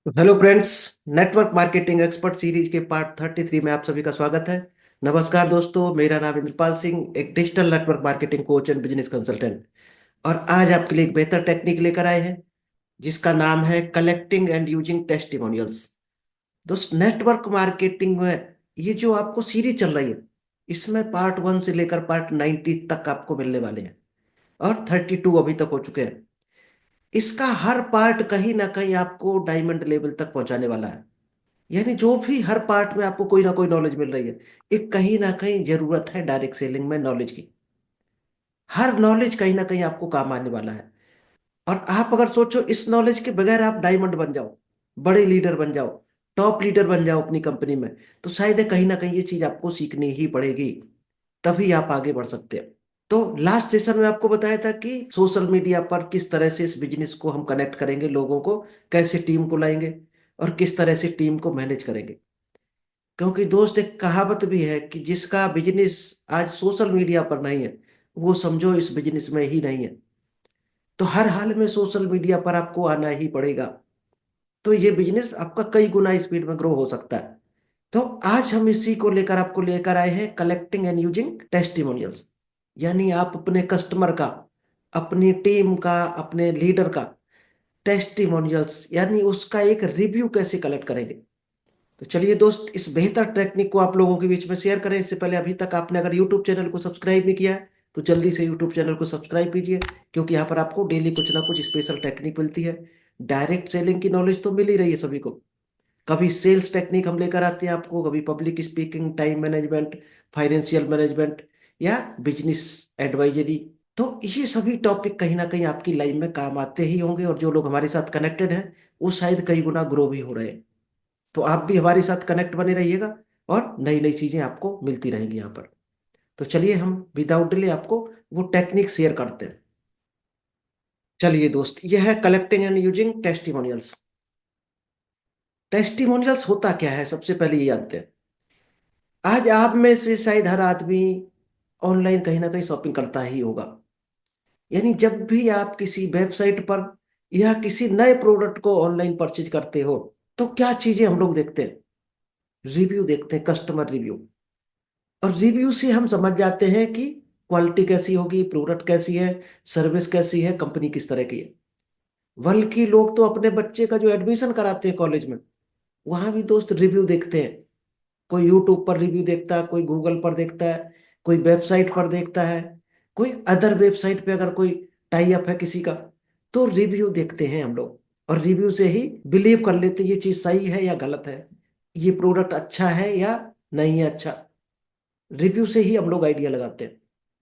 तो hello friends. Network marketing expert series के part 33 में आप सभी का स्वागत है। नमस्कार दोस्तों, मेरा नाम इंद्रपाल सिंह, एक digital network marketing coach and business consultant. और आज आपके लिए एक बेहतर टेक्निक लेकर आए हैं जिसका नाम है कलेक्टिंग एंड यूजिंग टेस्टिमोनियल्स। दोस्त, नेटवर्क मार्केटिंग में ये जो आपको सीरीज चल रही है, इसमें पार्ट 1 से लेकर पार्ट 90 तक आपको मिलने वाले हैं और 32 अभी तक हो चुके हैं। इसका हर पार्ट कहीं ना कहीं आपको डायमंड लेवल तक पहुंचाने वाला है। यानी जो भी हर पार्ट में आपको कोई ना कोई नॉलेज मिल रही है, एक कहीं ना कहीं जरूरत है डायरेक्ट सेलिंग में नॉलेज की। हर नॉलेज कहीं ना कहीं आपको काम आने वाला है। और आप अगर सोचो इस नॉलेज के बगैर आप डायमंड बन जाओ, बड़े लीडर बन जाओ, टॉप लीडर बन जाओ अपनी कंपनी में, तो शायद है कहीं ना कहीं ये चीज आपको सीखनी ही पड़ेगी, तभी आप आगे बढ़ सकते हैं। तो लास्ट सेशन में आपको बताया था कि सोशल मीडिया पर किस तरह से इस बिजनेस को हम कनेक्ट करेंगे, लोगों को कैसे टीम को लाएंगे और किस तरह से टीम को मैनेज करेंगे। क्योंकि दोस्त, एक कहावत भी है कि जिसका बिजनेस आज सोशल मीडिया पर नहीं है, वो समझो इस बिजनेस में ही नहीं है। तो हर हाल में सोशल मीडिया पर आपको आना ही पड़ेगा, तो ये बिजनेस आपका कई गुना स्पीड में ग्रो हो सकता है। तो आज हम इसी को लेकर आपको लेकर आए हैं कलेक्टिंग एंड यूजिंग टेस्टिमोनियल्स। यानी आप अपने कस्टमर का, अपनी टीम का, अपने लीडर का टेस्टिमोनियल्स यानी उसका एक रिव्यू कैसे कलेक्ट करेंगे। तो चलिए दोस्त, इस बेहतर टेक्निक को आप लोगों के बीच में शेयर करें। इससे पहले अभी तक आपने अगर यूट्यूब चैनल को सब्सक्राइब नहीं किया है तो जल्दी से यूट्यूब चैनल को सब्सक्राइब कीजिए, क्योंकि यहाँ पर आपको डेली कुछ ना कुछ स्पेशल टेक्निक मिलती है। डायरेक्ट सेलिंग की नॉलेज तो मिल ही रही है सभी को, कभी सेल्स टेक्निक हम लेकर आते हैं आपको, कभी public speaking, time management, financial management या बिजनेस एडवाइजरी। तो ये सभी टॉपिक कहीं ना कहीं आपकी लाइफ में काम आते ही होंगे, और जो लोग हमारे साथ कनेक्टेड हैं वो शायद कई गुना ग्रो भी हो रहे हैं। तो आप भी हमारे साथ कनेक्ट बने रहिएगा और नई नई चीजें आपको मिलती रहेंगी यहाँ पर। तो चलिए हम विदाउट डिले आपको वो टेक्निक शेयर करते हैं। चलिए दोस्त, यह है collecting and using testimonials. Testimonials होता क्या है, सबसे पहले ये जानते हैं। आज आप में से शायद हर आदमी ऑनलाइन कहीं ना कहीं शॉपिंग करता ही होगा। यानी जब भी आप किसी वेबसाइट पर या किसी नए प्रोडक्ट को ऑनलाइन परचेज करते हो, तो क्या चीजें हम लोग देखते हैं? रिव्यू देखते हैं, कस्टमर रिव्यू। और रिव्यू से हम समझ जाते हैं कि क्वालिटी कैसी होगी, प्रोडक्ट कैसी है, सर्विस कैसी है, कंपनी किस तरह की है। बल्कि लोग तो अपने बच्चे का जो एडमिशन कराते हैं कॉलेज में, वहां भी दोस्त रिव्यू देखते हैं। कोई यूट्यूब पर रिव्यू देखता है, कोई गूगल पर देखता है, कोई वेबसाइट पर देखता है, कोई अदर वेबसाइट पे अगर कोई टाई अप है किसी का, तो रिव्यू देखते हैं हम लोग। और रिव्यू से ही बिलीव कर लेते हैं ये चीज सही है या गलत है, ये प्रोडक्ट अच्छा है या नहीं है अच्छा। रिव्यू से ही हम लोग आइडिया लगाते हैं।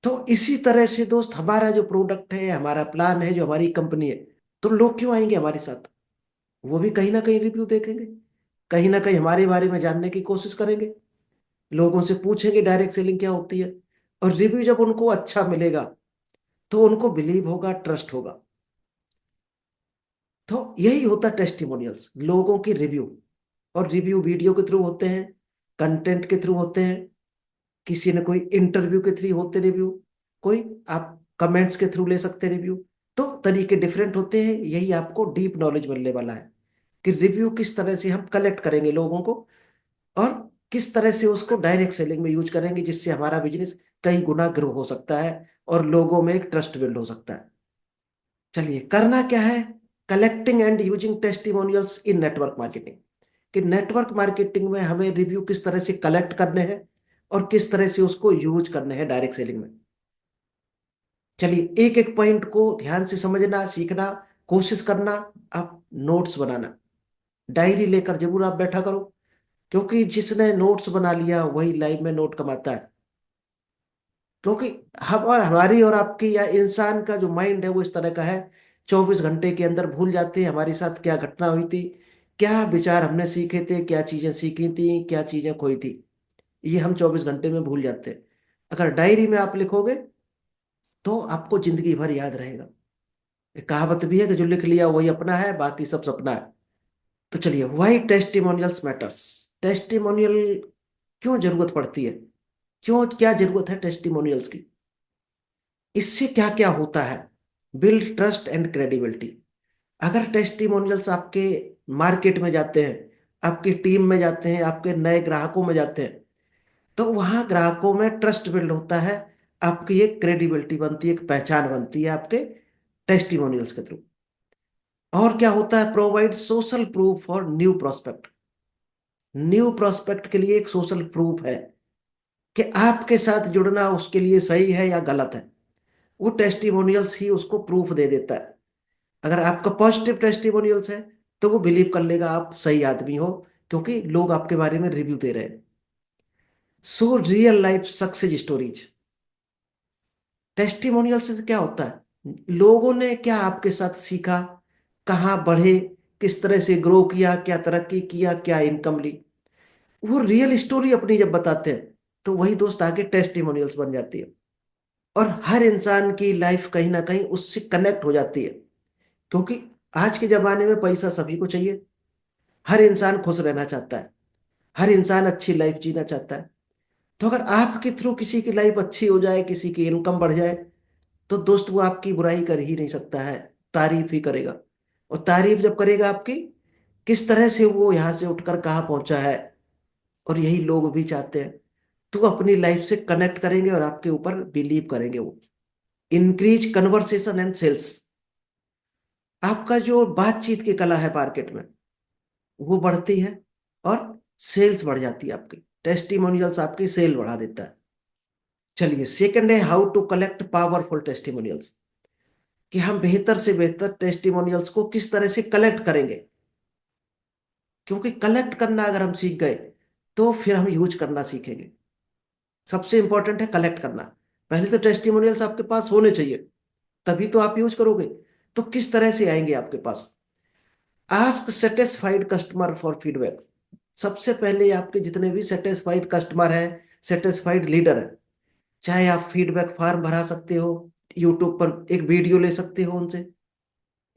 तो इसी तरह से दोस्त, हमारा जो प्रोडक्ट है, हमारा प्लान है, जो हमारी कंपनी है, तो लोग क्यों आएंगे हमारे साथ? वो भी कहीं ना कहीं रिव्यू देखेंगे, कहीं ना कहीं हमारे बारे में जानने की कोशिश करेंगे, लोगों से पूछेंगे डायरेक्ट सेलिंग क्या होती है। और रिव्यू जब उनको अच्छा मिलेगा तो उनको बिलीव होगा, ट्रस्ट होगा। तो यही होता है टेस्टिमोनियल्स, लोगों की रिव्यू। और रिव्यू वीडियो के थ्रू होते हैं, कंटेंट के थ्रू होते हैं, किसी ने कोई इंटरव्यू के थ्रू होते रिव्यू, कोई आप कमेंट्स के थ्रू ले सकते रिव्यू। तो तरीके डिफरेंट होते हैं। यही आपको डीप नॉलेज मिलने वाला है कि रिव्यू किस तरह से हम कलेक्ट करेंगे लोगों को, और किस तरह से उसको डायरेक्ट सेलिंग में यूज करेंगे, जिससे हमारा बिजनेस कई गुना ग्रो हो सकता है और लोगों में एक ट्रस्ट बिल्ड हो सकता है। चलिए, करना क्या है? Collecting and using testimonials in network marketing. कि नेटवर्क मार्केटिंग में हमें रिव्यू किस तरह से कलेक्ट करने हैं और किस तरह से उसको यूज करने हैं डायरेक्ट सेलिंग में। चलिए, एक एक पॉइंट को ध्यान से समझना, सीखना, कोशिश करना। आप नोट्स बनाना, डायरी लेकर जरूर आप बैठा करो, क्योंकि जिसने नोट्स बना लिया वही लाइव में नोट कमाता है। क्योंकि हम और हमारी और आपकी या इंसान का जो माइंड है वो इस तरह का है, 24 घंटे के अंदर भूल जाते हैं हमारे साथ क्या घटना हुई थी, क्या विचार हमने सीखे थे, क्या चीजें सीखी थी, क्या चीजें खोई थी। ये हम 24 घंटे में भूल जाते हैं। अगर डायरी में आप लिखोगे तो आपको जिंदगी भर याद रहेगा। एक कहावत भी है कि जो लिख लिया वही अपना है, बाकी सब सपना है। तो चलिए, वाई टेस्टिमोनियल्स मैटर्स। टेस्टिमोनियल क्यों जरूरत पड़ती है, क्यों, क्या जरूरत है टेस्टिमोनियल्स की, इससे क्या क्या होता है? Build trust and credibility. अगर टेस्टिमोनियल्स आपके मार्केट में जाते हैं, आपकी टीम में जाते हैं, आपके नए ग्राहकों में जाते हैं, तो वहां ग्राहकों में ट्रस्ट बिल्ड होता है। आपकी एक क्रेडिबिलिटी बनती है, एक पहचान बनती है आपके टेस्टिमोनियल्स के थ्रू। और क्या होता है, provide social proof for new prospect. New prospect के लिए एक सोशल प्रूफ है कि आपके साथ जुड़ना उसके लिए सही है या गलत है। वो टेस्टिमोनियल्स ही उसको प्रूफ दे देता है। अगर आपका पॉजिटिव टेस्टिमोनियल्स है तो वो बिलीव कर लेगा आप सही आदमी हो, क्योंकि लोग आपके बारे में रिव्यू दे रहे हैं। So real life success stories. Testimonial से क्या होता है, लोगों ने क्या आपके साथ सीखा, कहाँ बढ़े, किस तरह से ग्रो किया, क्या तरक्की किया, क्या इनकम ली। वो रियल स्टोरी अपनी जब बताते हैं तो वही दोस्त आगे टेस्टिमोनियल्स बन जाती है। और हर इंसान की लाइफ कहीं ना कहीं उससे कनेक्ट हो जाती है, क्योंकि आज के जमाने में पैसा सभी को चाहिए। हर इंसान खुश रहना चाहता है, हर इंसान अच्छी लाइफ जीना चाहता है। तो अगर आपके थ्रू किसी की लाइफ अच्छी हो जाए, किसी की इनकम बढ़ जाए, तो दोस्त वो आपकी बुराई कर ही नहीं सकता है, तारीफ ही करेगा। और तारीफ जब करेगा आपकी, किस तरह से वो यहाँ से उठकर कहाँ पहुंचा है, और यही लोग भी चाहते हैं। तो वो अपनी लाइफ से कनेक्ट करेंगे और आपके ऊपर बिलीव करेंगे वो। Increase conversation and sales. आपका जो बातचीत की कला है मार्केट में, वो बढ़ती है और सेल्स बढ़ जाती है आपकी। टेस्टिमोनियल्स आपकी सेल बढ़ा देता है। चलिए, सेकंड है how to collect powerful testimonials. कि हम बेहतर से बेहतर टेस्टिमोनियल्स को किस तरह से कलेक्ट करेंगे। क्योंकि कलेक्ट करना अगर हम सीख गए तो फिर हम यूज करना सीखेंगे। सबसे इंपॉर्टेंट है कलेक्ट करना। पहले तो टेस्टिमोनियल्स आपके पास होने चाहिए, तभी तो आप यूज करोगे। तो किस तरह से आएंगे आपके पास, ask satisfied customer for feedback. सबसे पहले आपके जितने भी सेटिस्फाइड कस्टमर हैं, सेटिस्फाइड लीडर है, चाहे आप फीडबैक फॉर्म भरा सकते हो, यूट्यूब पर एक वीडियो ले सकते हो उनसे,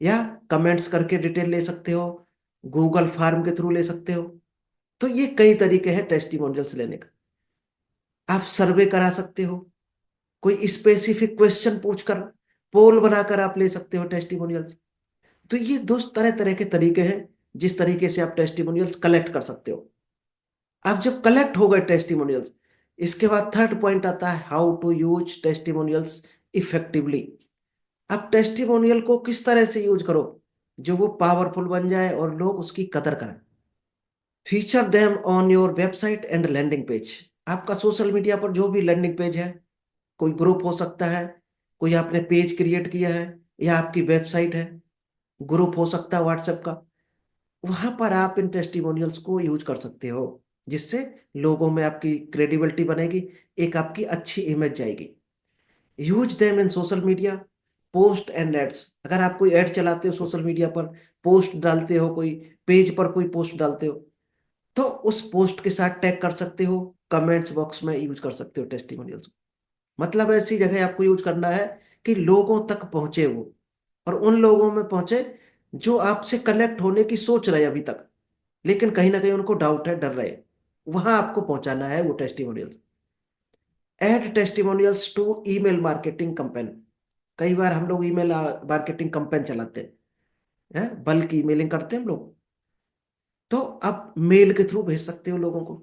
या कमेंट्स करके डिटेल ले सकते हो, गूगल फॉर्म के थ्रू ले सकते हो। तो ये कई तरीके हैं टेस्टिमोनियल्स लेने का। आप सर्वे करा सकते हो, कोई स्पेसिफिक क्वेश्चन पूछकर, पोल बनाकर आप ले सकते हो टेस्टिमोनियल्स। तो ये दोस्त तरह तरह के तरीके हैं जिस तरीके से आप टेस्टिमोनियल्स कलेक्ट कर सकते हो। अब जब कलेक्ट हो गए टेस्टिमोनियल्स, इसके बाद थर्ड पॉइंट आता है how to use testimonials effectively. अब टेस्टिमोनियल को किस तरह से यूज करो जो वो पावरफुल बन जाए और लोग उसकी कदर करें। Feature them on your website and landing page. आपका सोशल मीडिया पर जो भी लैंडिंग पेज है, कोई ग्रुप हो सकता है, कोई आपने पेज क्रिएट किया है, या आपकी वेबसाइट है, ग्रुप हो सकता है व्हाट्सएप का, वहां पर आप इन टेस्टिमोनियल्स को यूज कर सकते हो, जिससे लोगों में आपकी क्रेडिबिलिटी बनेगी, एक आपकी अच्छी इमेज जाएगी। Use them in social media, post and ads. अगर आप कोई एड चलाते हो सोशल मीडिया पर, पोस्ट डालते हो, कोई पेज पर कोई पोस्ट डालते हो, तो उस पोस्ट के साथ टैग कर सकते हो, कमेंट्स बॉक्स में यूज कर सकते हो टेस्टिमोनियल्स। मतलब ऐसी जगह आपको यूज करना है कि लोगों तक पहुंचे वो, और उन लोगों में पहुंचे जो आपसे कनेक्ट होने की सोच रहे हैं अभी तक, लेकिन कहीं ना कहीं उनको डाउट है, डर रहे हैं। वहां आपको पहुंचाना है वो testimonials. Add testimonials to email marketing campaign. कई बार हम लोग ईमेल मार्केटिंग कैंपेन चलाते हैं, बल्क ईमेलिंग करते हैं हम लोग। तो आप मेल के थ्रू भेज सकते हो लोगों को,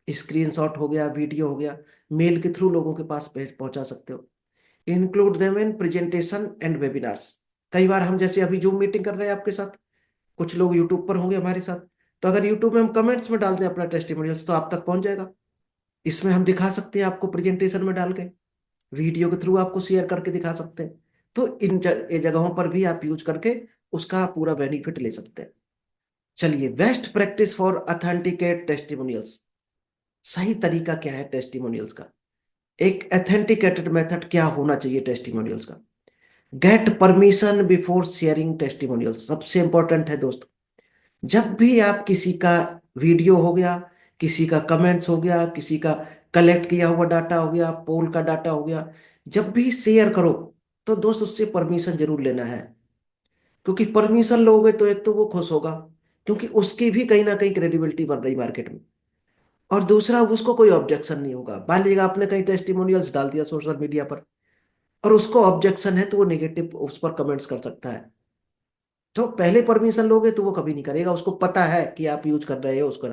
स्क्रीनशॉट हो गया, वीडियो हो गया, मेल के थ्रू लोगों के पास भेज पहुंचा सकते हो। Include them in presentation and webinars. कई बार हम जैसे अभी जूम मीटिंग कर रहे हैं आपके साथ, कुछ लोग यूट्यूब पर होंगे हमारे साथ, तो अगर यूट्यूब में हम कमेंट्स में डाल दें अपना टेस्टिमोनियल्स तो आप तक पहुंच जाएगा। इसमें हम दिखा सकते हैं आपको प्रेजेंटेशन में डाल के, वीडियो के थ्रू आपको शेयर करके दिखा सकते हैं। तो इन ये जगहों पर भी आप यूज करके उसका पूरा बेनिफिट ले सकते हैं। चलिए, best practice for authenticate testimonials. सही तरीका क्या है टेस्टिमोनियल्स का, एक ऑथेंटिकेटेड मेथड क्या होना चाहिए टेस्टिमोनियल्स का। Get permission before sharing testimonials, सबसे इंपॉर्टेंट है दोस्त। जब भी आप किसी का वीडियो हो गया, किसी का कमेंट्स हो गया, किसी का कलेक्ट किया हुआ डाटा हो गया, पोल का डाटा हो गया, जब भी शेयर करो तो दोस्त उससे परमिशन जरूर लेना है। क्योंकि परमिशन लोगे तो एक तो वो खुश होगा, क्योंकि उसकी भी कहीं ना कहीं क्रेडिबिलिटी बन रही मार्केट में, और दूसरा उसको कोई ऑब्जेक्शन नहीं होगा। मान लीजिए आपने कहीं टेस्टिमोनियल्स डाल दिया सोशल मीडिया पर, और उसको ऑब्जेक्शन है तो वो नेगेटिव उस पर कमेंट्स कर सकता है। तो पहले परमिशन लोगे तो वो कभी नहीं करेगा, उसको पता है कि आप यूज कर रहे हो उसको।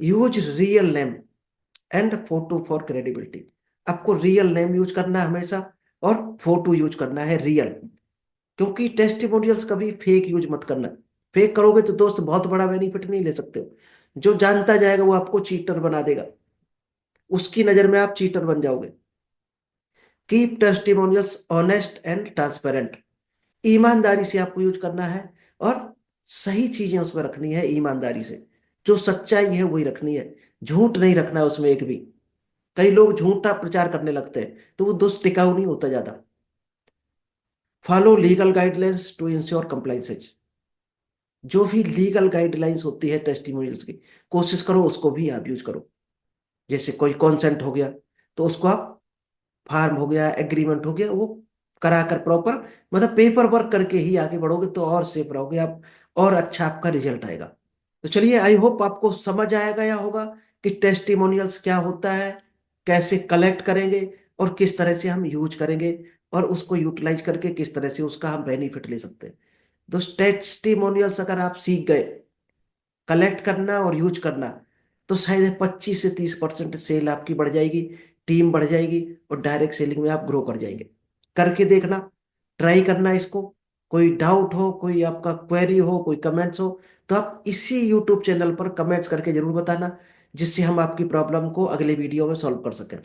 Use real name and photo for credibility. आपको रियल नेम यूज करना है हमेशा, और फोटो यूज करना है रियल। क्योंकि टेस्टिमोनियल्स कभी फेक यूज मत करना। फेक करोगे तो दोस्त बहुत बड़ा बेनिफिट नहीं ले सकते हो। जो जानता जाएगा वो आपको चीटर बना देगा, उसकी नजर में आप चीटर बन जाओगे। Keep testimonials honest and transparent. ईमानदारी से आपको यूज करना है, और सही चीजें उसमें रखनी है ईमानदारी से। जो सच्चाई है वही रखनी है, झूठ नहीं रखना है उसमें एक भी। कई लोग झूठा प्रचार करने लगते हैं तो वो दोस्त टिकाऊ नहीं होता ज्यादा। Follow legal guidelines to ensure compliances. जो भी लीगल गाइडलाइंस होती है टेस्टिमोनियल्स की, कोशिश करो उसको भी आप यूज करो। जैसे कोई कॉन्सेंट हो गया तो उसको आप, फार्म हो गया, एग्रीमेंट हो गया, वो करा कर प्रॉपर, मतलब पेपर वर्क करके ही आगे बढ़ोगे तो और सेफ रहोगे आप, और अच्छा आपका रिजल्ट आएगा। तो चलिए, आई होप आपको समझ आया गया होगा कि टेस्टिमोनियल्स क्या होता है, कैसे कलेक्ट करेंगे, और किस तरह से हम यूज करेंगे, और उसको यूटिलाइज करके किस तरह से उसका हम बेनिफिट ले सकते हैं। दोस्त टेस्टिमोनियल्स अगर आप सीख गए कलेक्ट करना और यूज करना, तो शायद 25 से 30% सेल आपकी बढ़ जाएगी, टीम बढ़ जाएगी, और डायरेक्ट सेलिंग में आप ग्रो कर जाएंगे। करके देखना, ट्राई करना इसको। कोई डाउट हो, कोई आपका क्वेरी हो, कोई कमेंट्स हो, तो आप इसी यूट्यूब चैनल पर कमेंट्स करके जरूर बताना, जिससे हम आपकी प्रॉब्लम को अगले वीडियो में सॉल्व कर सकें।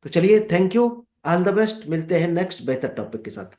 तो चलिए, thank you, all the best, मिलते हैं नेक्स्ट बेहतर टॉपिक के साथ।